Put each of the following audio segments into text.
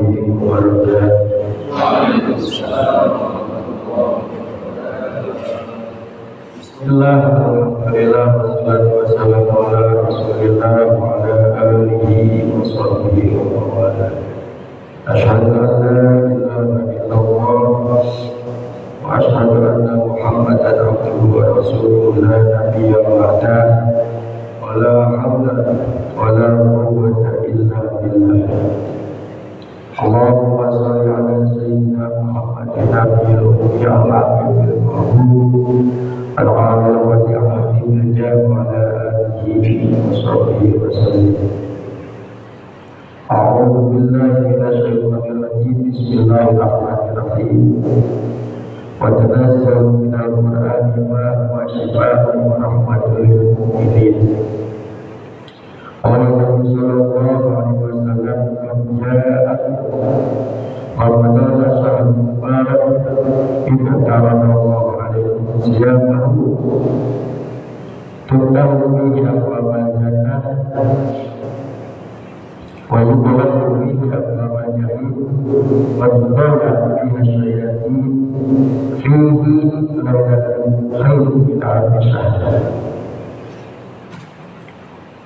wabarakatuh. Bismillah, alhamdulillah, wassalatu wassalamu ala rasulillah wa ala alihi wa sahbihi wa mawala. Asyhadu an la ilaha illallah wa asyhadu anna Muhammadan abduhu wa rasuluhu la nabiyya ba'dah. Wala hawla wala quwwata illa billah. Allahumma shalli ala sayyidina Muhammadin nabiyil ummi al-amil al-mahmud al-amil wa al-amil wa ala alihi wa sahbihi wa sallam. A'udzu billahi minasy syaithanir rajim. Bismillahirrahmanirrahim. Wa tanazzalu minal qur'ani ma huwa shifaa'un wa rahmatun lil mu'minin. Qala Nabi sallallahu alaihi wasallam, "Ja'akum Ramadan syahrun mubarak, idza taradallahu alaikum siyamahu, tuftahu bihi abwabal jannah wa yughlaqu bihi abwabal jahim wa tudawwa'u bihi syayatin fihi lailatun khairun min alfi syahr."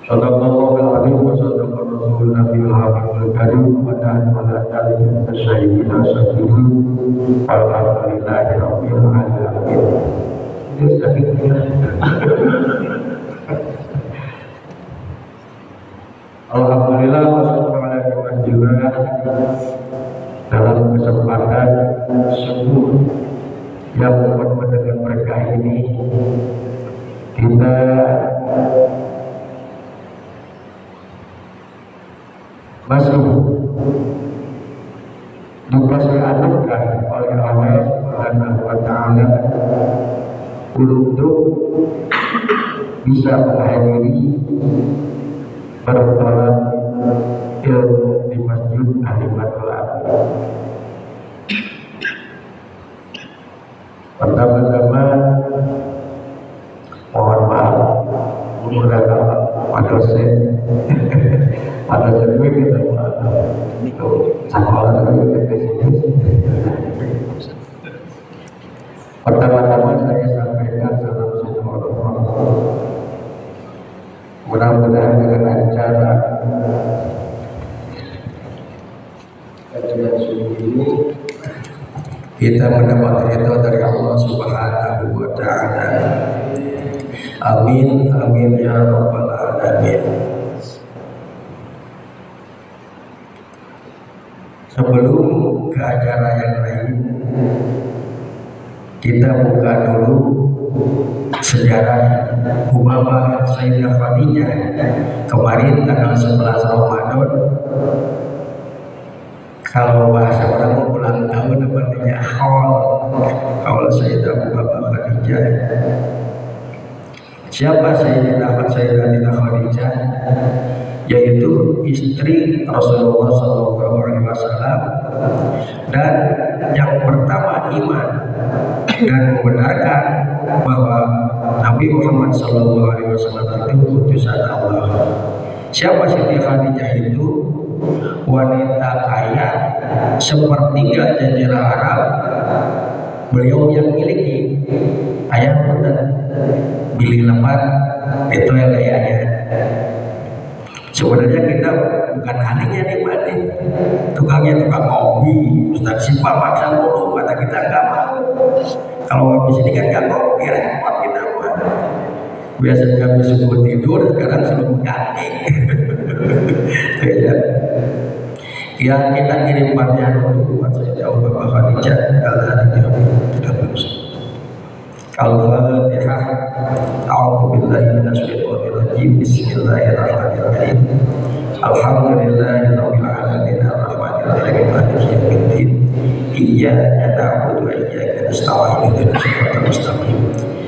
Sadaqallahul azim wa sadaqa rasulun nabiyul habibul karim wa nahnu ala dzalika syahidin syakirin. Alhamdulillahi rabbil alamin. Alhamdulillah wassalatu ala rasulillah. Dalam kesempatan subuh yang penuh dengan berkah ini, kita masih dikasih anugerah oleh Allah Subhanahu wa Ta'ala untuk bisa menghadiri pertemuan ilmu di Masjid Ahlimatul Amin. Pertama-tama mohon maaf menggunakan Pak dosen. Pada saat ini kita itu sekolah saya ke sini. Pertama-tama saya sampaikan salam sejahtera. Mudah-mudahan dengan acara kajian subuh ini kita mendapat ridho dari Allah Subhanahu wa Ta'ala. Amin, amin ya rabbal alamin. Sebelum ke acara yang lain, kita buka dulu sejarah Umamah Sayyidah Khadijah. Kemarin tanggal 11 Ramadan, kalau bahasa orang ulang tahun namanya haul Sayyidah Umamah Khadijah. Siapa Sayyidah Khadijah? Yaitu istri Rasulullah SAW dan yang pertama iman dan membenarkan bahwa Nabi Muhammad SAW itu utusan Allah. Siapa Siti Khadijah itu? Wanita kaya sepertiga jazirah Arab. Beliau yang miliki ayat dan bili lepat itu yang kayanya. Sebenarnya kita bukan ahlinya nih Pak nih. Tukangnya tukang kopi, Ustaz Sipa maksa mulu, kata kita enggak mau. Kalau habis ini kan enggak kopi, repot kita Pak. Biasanya kami subuh tidur, sekarang subuh kaki. Ya kita kirim Fatihah dulu buat saya Bapak Khadijah al-Hadijah tidak bagus. Al-Fatihah. A'udzu billahi minasyaitonir rajim. Bismillahirrahmanirrahim. Alhamdulillahirabbil alamin arrahmanir rahim maliki yaumiddin. Iyyaka na'budu wa iyyaka nasta'in ihdinas siratal mustaqim.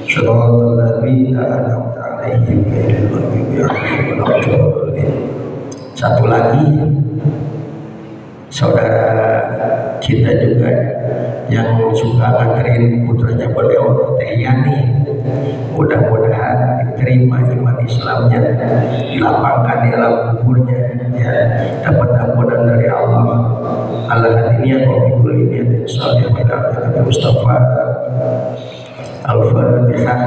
Shiratal ladzina an'amta 'alaihim ghairil maghdubi 'alaihim waladdallin. Satu lagi, saudara kita juga yang suka nganterin putranya beliau Teh Yani, mudah-mudahan diterima iman Islamnya, dilapangkan di alam kuburnya, ya, dapat ampunan dari Allah. ala hadiniya wa bi kulli niyatin shalihah ila Nabi Mustafa. Al-Fatihah.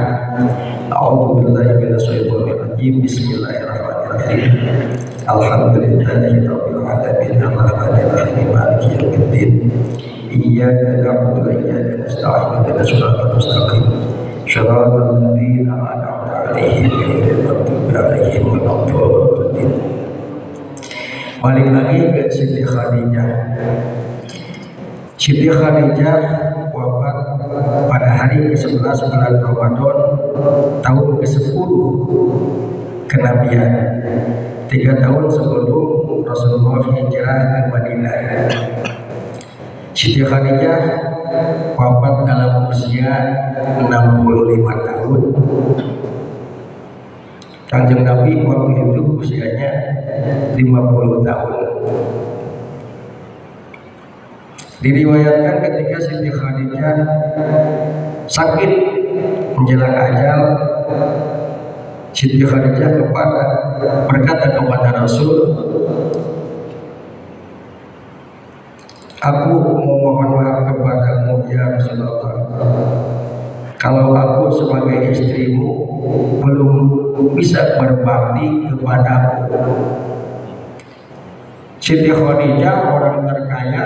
A'udzu billahi minasyaitonir rajim. Bismillahirrahmanirrahim. Alhamdulillahi rabbil alamin arrahmanir rahim maliki yaumiddin. Iyyaka na'budu wa iyyaka nasta'in ihdinas siratal mustaqim. Shiratal ladzina an'amta 'alaihim ghairil maghdubi 'alaihim waladdallin. Balik lagi ke Siti Khadijah. Siti Khadijah wafat pada hari ke-11 bulan Ramadan tahun ke-10 kenabian, 3 tahun sebelum Rasulullah hijrah ke Madinah. Siti Khadijah wafat dalam usia 65 tahun. Kanjeng Nabi waktu itu usianya 50 tahun. Diriwayatkan ketika Siti Khadijah sakit menjelang ajal, Siti Khadijah berkata kepada Rasul, aku memohon maaf kepadamu ya Rasulullah, kalau aku sebagai istrimu belum bisa berbakti kepadamu. Siti Khadijah orang terkaya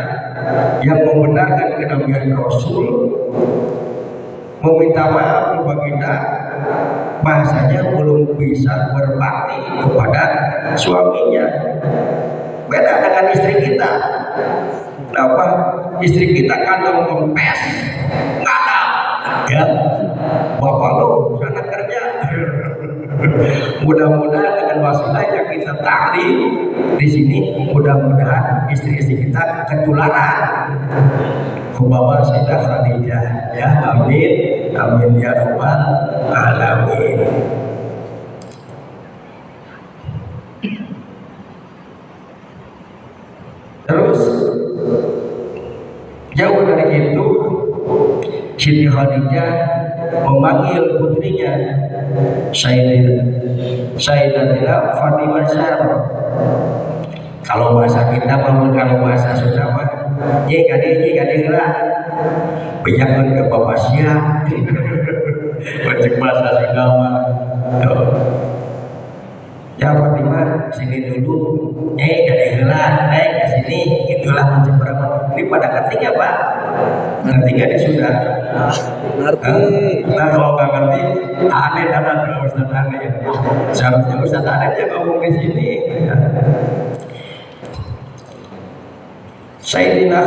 yang membenarkan kenabian Rasul meminta maaf ke baginda, bahasanya belum bisa berbakti kepada suaminya. Beda dengan istri kita. Kenapa? Istri kita kantong kempes, nggak ada, ya. Bapak lo sana kerja. Mudah-mudahan dengan wasilah yang kita taklim di sini, mudah-mudahan istri-istri kita ketularan kebawa Sayyidah Khadijah, ya. Amin, amin ya rabbal alamin. Terus jauh dari itu, Siti Khadijah memanggil putrinya Sayyidatina Fatimah Zahra. Kalau bahasa kita kalau bahasa Sunda mah ye gade lah banyak ke babasnya. Macam bahasa Sunda mah ya Fatimah sini dulu, gade lah, ke sini, itulah macam berapa. Ini pada ngerti nggak Pak? Ngerti nggak dia sudah? Ngerti. Nah kalau nggak ngerti, aneh dan Ustaz aneh. Seharusnya Ustaz aneh yang ngomong di sini. Sayyidatina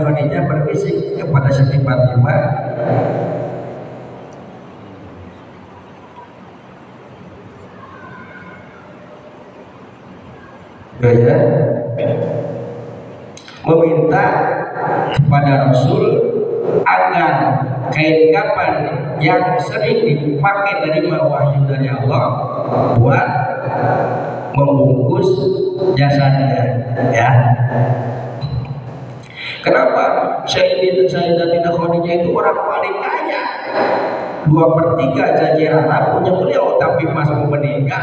Khadijah berbisik kepada Siti Fatimah, ya, meminta kepada Rasul agar kain kapan yang sering dipakai dari wahyu dari Allah buat membungkus jasadnya, ya. Kenapa? Sayyidatina Khadijah itu orang paling kaya, 2/3 jajaran punya beliau, tapi pas mau meninggal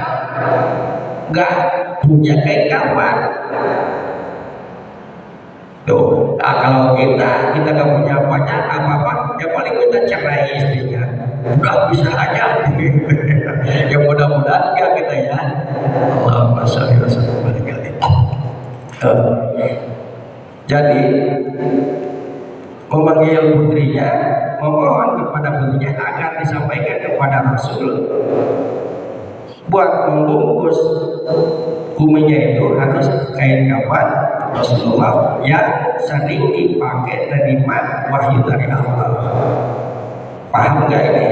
nggak punya kain kafan. Tuh, kalau kita nggak punya apa-apa, ya paling kita cerai istrinya. Udah bisa aja. Ya mudah-mudahan enggak kita ya. Allahumma sholli wa sallim ala Jadi memanggil putrinya, memohon kepada putrinya agar disampaikan kepada Rasul buat membungkus kuminya itu harus kain kafan Rasulullah yang sering dipakai menerima wahyu dari Allah. Paham nggak ini?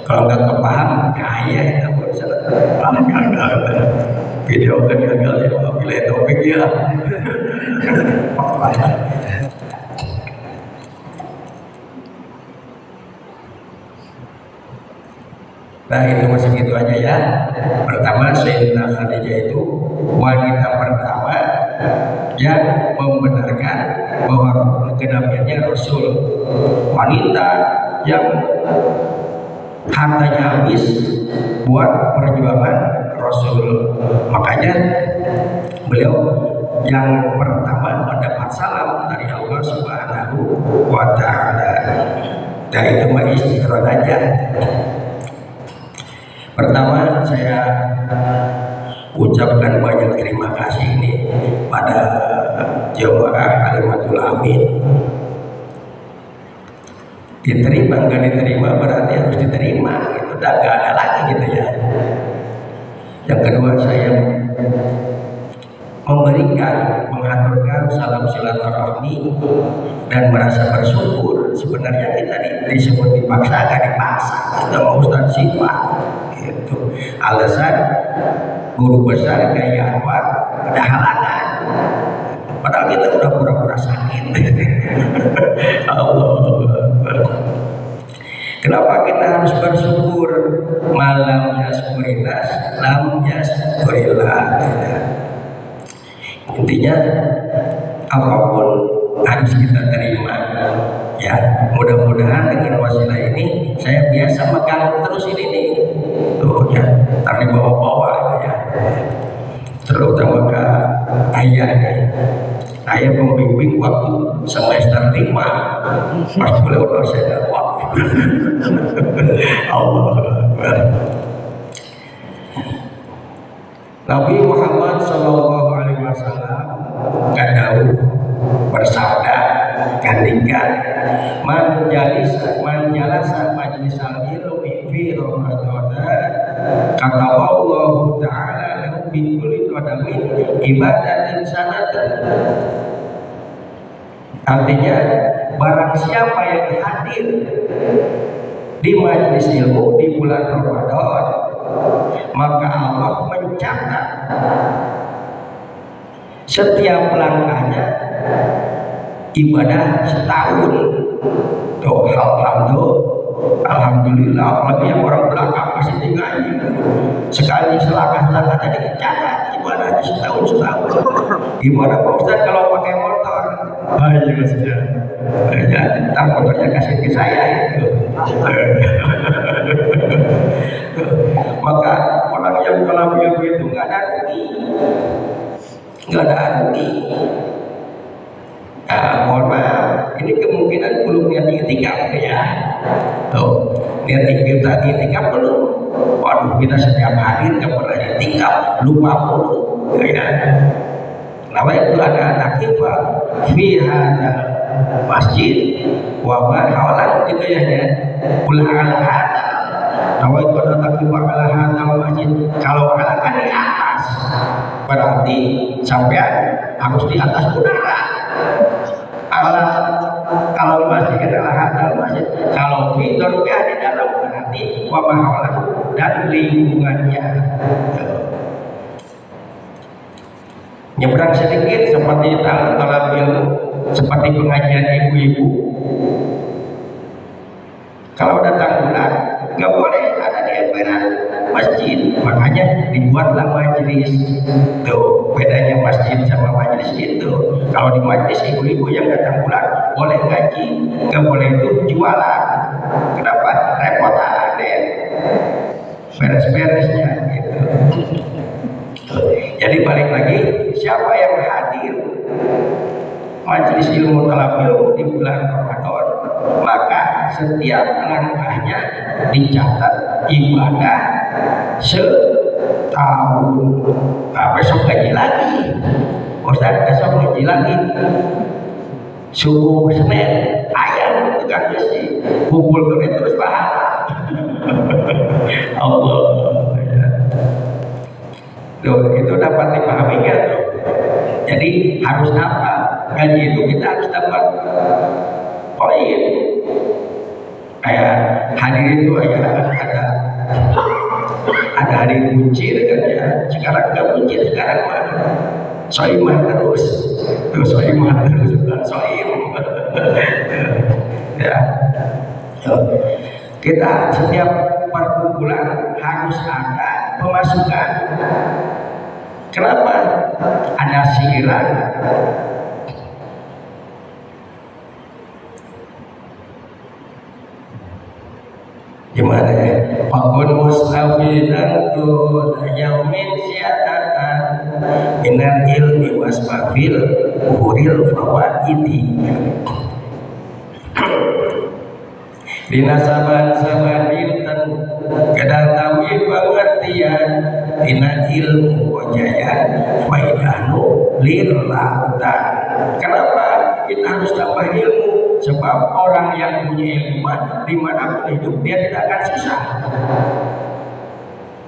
Kalau nggak kepaham, kaya kamu salah. Paham nggak? Video kan gagal ya, bila topik ya. Nah itu masih gitu aja ya. Pertama, Sayyidatina Khadijah itu wanita pertama yang membenarkan bahwa kenabiannya Rasul, wanita yang hartanya habis buat perjuangan Rasul. Makanya beliau yang pertama salam dari Allah Subhanahu wa Ta'ala. Nah itu mah istighfar aja. Pertama saya ucapkan banyak terima kasih ini pada jemaah Halimatul Amin. Diterima nggak diterima berarti harus diterima, itu udah nggak ada lagi gitu ya. Yang kedua saya mengaturkan salam silaturahmi dan merasa bersyukur. Sebenarnya kita disebut dipaksa, gak dipaksa, kita mau Ustaz sifat gitu. Alasan guru besar kayak Anwar ada halangan, padahal kita udah pura-pura sakit. Allah. Kenapa kita harus bersyukur? Malam yaskurillah, lam yaskurillah. Intinya apapun harus kita terima. Ya, mudah-mudahan dengan wasilah ini saya biasa megang terus ini nih. Tuh ya, tapi bawa-bawa ya. Terutama ke ayah nih. Ayah pembimbing waktu semester 5 pas beliau dosen waktu. Allah Akbar. Nabi Muhammad Sallallahu Alaihi Wasallam kadau bersabda gantikan man jalasa majlis al-ilmi fi Ramadan kata Allah Ta'ala lahu bi kulli qadamin ibadatin sanatan. Artinya barang siapa yang hadir di majlis ilmu di bulan Ramadan, maka Allah mencatat setiap langkahnya ibadah setahun. Tuh, alhamdulillah, apalagi yang orang belakang masih ngaji. Sekali selangkah tadi dicatat ibadahnya setahun. Gimana Pak Ustaz kalau pakai motor? Iya maksudnya. Ya, ntar motornya kasih ke saya itu. Maka orang yang kalau begitu nggak ada rugi. Nah, mohon maaf, ini kemungkinan belum niat itikaf ya. Tuh, niat itikaf belum. Waduh, kita setiap hari nggak pernah itikaf, lupa mulu, ya. Nama itu ada takifah fi hada masjid wa ma hawalan gitu ya. Ulah ala hada. Nama itu ada takifah ala hada masjid. Kalau ala kan di atas, berarti sampean harus di atas menara. Kalau masjid adalah hadal masjid, kalau fitur di dalam berarti wamahawalah dan lingkungannya. Nyebrang sedikit seperti talab ilmu, seperti pengajian ibu-ibu. Kalau datang bulan nggak boleh ada di emperan masjid, makanya dibuatlah majelis. Tuh bedanya masjid sama majelis itu. Kalau di majelis ibu-ibu yang datang bulan boleh ngaji, nggak boleh itu jualan. Kenapa? Repot ada beres-beresnya gitu. Jadi balik lagi, siapa yang hadir majelis ilmu talab ilmu di bulan Ramadan, maka setiap langkahnya dicatat ibadah setahun. Nah, besok ngaji lagi, Ustaz besok ngaji lagi. Subuh Senin ayam itu kan sih kumpul terus pahala. Allah ya. Tuh, itu dapat dipahami kan? Jadi harus apa? Ngaji itu kita harus dapat poin. Kayak hadir itu ada hadir kuncir kan ya. Sekarang nggak kuncir, sekarang mah soimah terus soimah terus bukan soim. Ya. Kita setiap perkumpulan harus ada pemasukan. Kenapa? Ada siiran. Gimana ya? Fakun mustafidan tu yaumin syiatatan minal ilmi wasmafil huril fawaidi. Dina saban-saban dinten kadang tampi pengertian dina ilmu wajayan faidahnu lillautan. Kenapa kita harus tambah ilmu? Sebab orang yang punya ilmu dimanapun hidup dia tidak akan susah.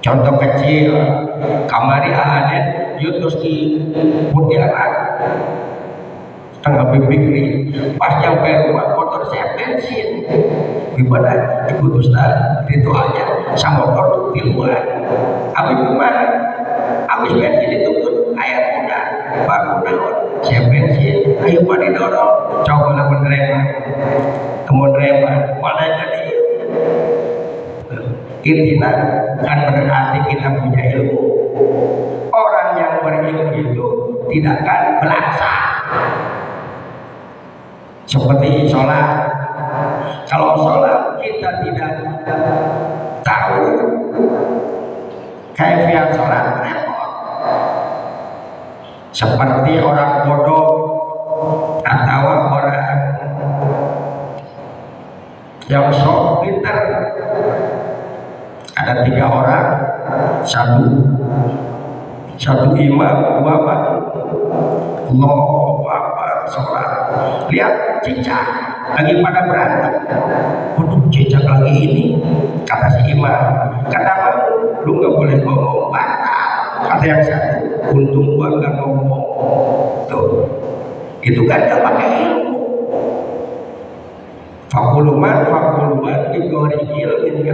Contoh kecil, kamari adet yutus di Pontianak tengah bibikri, pas nyampe rumah motor saya bensin. Gimana? Ikut Ustaz, ritualnya sama motor tuh di luar. Habis gimana? Habis bensin itu pun air muda, baru naon, saya bensin, ayo pada dorong, coba lah menerima, mana jadi? Intinya kan berarti kita punya ilmu. Orang yang berilmu itu tidak akan belaksa. Seperti sholat. Kalau sholat kita tidak tahu kaifiat sholat, repot. Seperti orang bodoh atau orang yang sok pintar. Ada 3 orang, satu imam, 2 makmum. Allahu Akbar sholat. Lihat cicak lagi pada berantem. Waduh, cicak lagi ini, kata si imam. Kata makmum, lu nggak boleh ngomong, batal. Kata yang satu, untung gua nggak ngomong. Tuh, itu kan nggak pakai ilmu. Fakuluman digorigil ini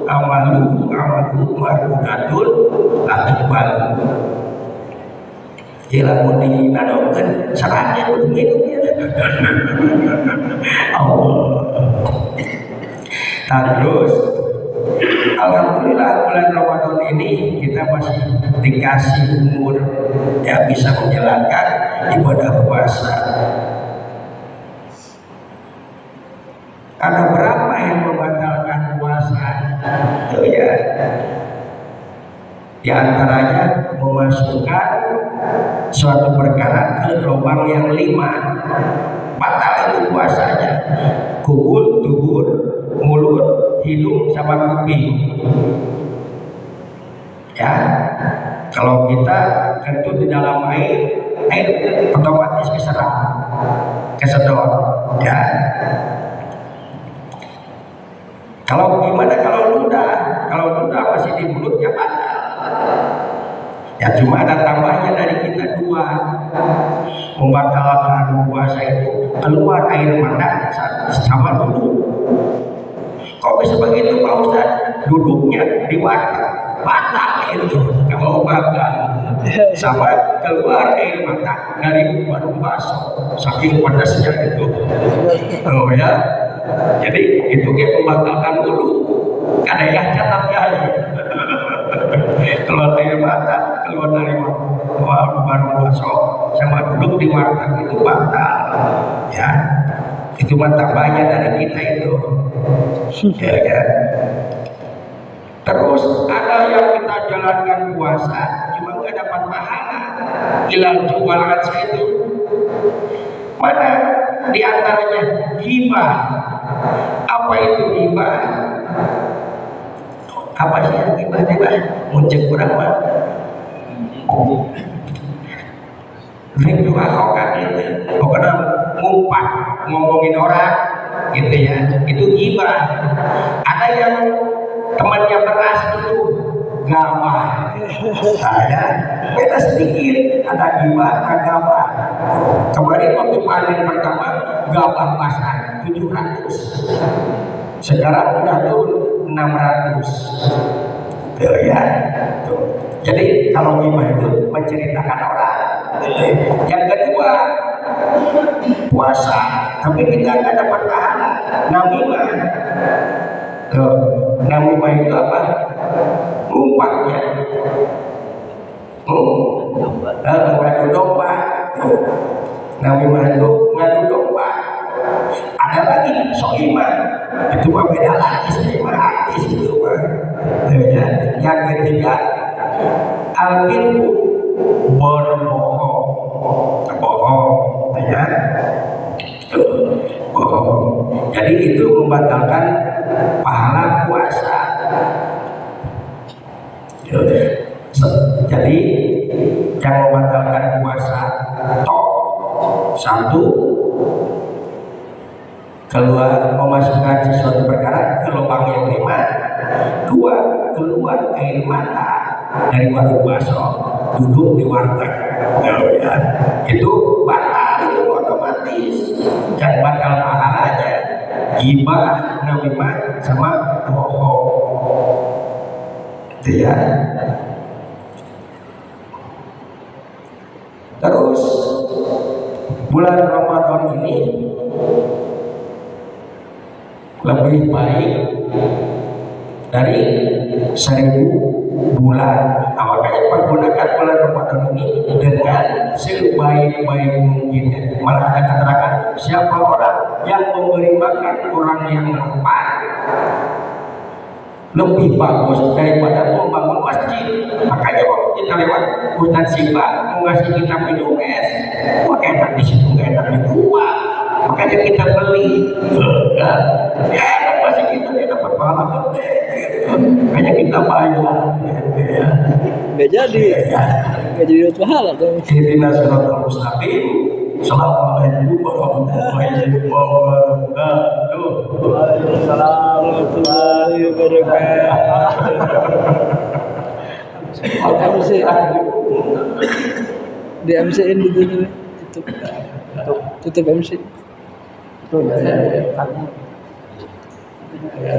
amalu marudatun lakibal. Jika mau dinadongkan sarannya begitu ya. Allah. Terus alhamdulillah bulan Ramadan ini kita masih dikasih umur ya bisa menjalankan ibadah puasa. Ada berapa yang membatalkan puasa? Oh ya. Di antaranya memasukkan suatu perkara ke lubang yang 5. Batal itu puasanya. Kubur, dubur, mulut, hidung, sama kuping. Ya. Kalau kita kentut di dalam air otomatis kesedot. Ya. Kalau gimana kalau ludah? Kalau ludah masih di mulutnya batal. Ya cuma ada tambahnya dari kita 2. Membatalkan puasa itu keluar air mata sama dulu. Kok bisa begitu Pak Ustaz? Duduknya di warteg batal itu kalau batal. Sama keluar air mata dari warung bakso saking pedasnya itu. Oh ya. Jadi itu dia membatalkan dulu. Ada yang catat ya. Keluar air mata, keluar dari warung bakso, sama duduk di warteg itu batal. Ya, itu tambahnya dari kita itu. Ya. Terus ada yang kita jalankan puasa, cuma nggak dapat pahala. Hilang jualan saya itu. Mana di antaranya ghibah. Apa itu ghibah? Apa sih yang ghibah? Muncul kurang mah. Rindu ahokan itu. Pokoknya ngumpat, ngomongin orang gitu ya. Itu ghibah. Ada yang temannya beras itu gawah. Saya beda sedikit, ada ghibah, ada gawah. Kemarin waktu panen pertama gawah pasar 700, sekarang udah turun 600. Tuh ya. Tuh. Jadi kalau ghibah itu menceritakan orang. Yang kedua puasa, tapi kita nggak dapat pahala. Namimah. Namimah itu apa? Umpaknya. Ngadu domba. Namimah itu ngadu domba. Ada lagi sohimah. Itu mah beda lagi sohimah artis itu mah. Yang ketiga al-ilmu berbohong. Jadi itu membatalkan pahala puasa. Jadi yang membatalkan puasa tok satu, keluar memasukkan sesuatu perkara ke lubang yang lima. Dua, keluar air mata dari warung bakso, duduk di warteg. Ya, itu batal, itu otomatis. Yang batal pahalanya gibah, namimah, sama bohong. Itu ya. Terus bulan Ramadan ini lebih baik dari 1000 bulan. Makanya pergunakan bulan Ramadan ini dengan sebaik-baik mungkin. Malah ada keterangan siapa orang yang memberi makan orang yang lapar lebih bagus daripada membangun masjid. Makanya waktu kita lewat Ustaz Simba mau ngasih kita minum es, kok enak di situ, nggak enak di gua. Makanya kita beli. Ya enak masih kita dapat pahala gede. Makanya kita bayar. Nggak jadi dapat pahala dong. Ihdinas siratal mustaqim. Assalamualaikum warahmatullahi wabarakatuh. Waalaikumsalam warahmatullahi wabarakatuh. Di MC-in gitu, tutup MC. Ya,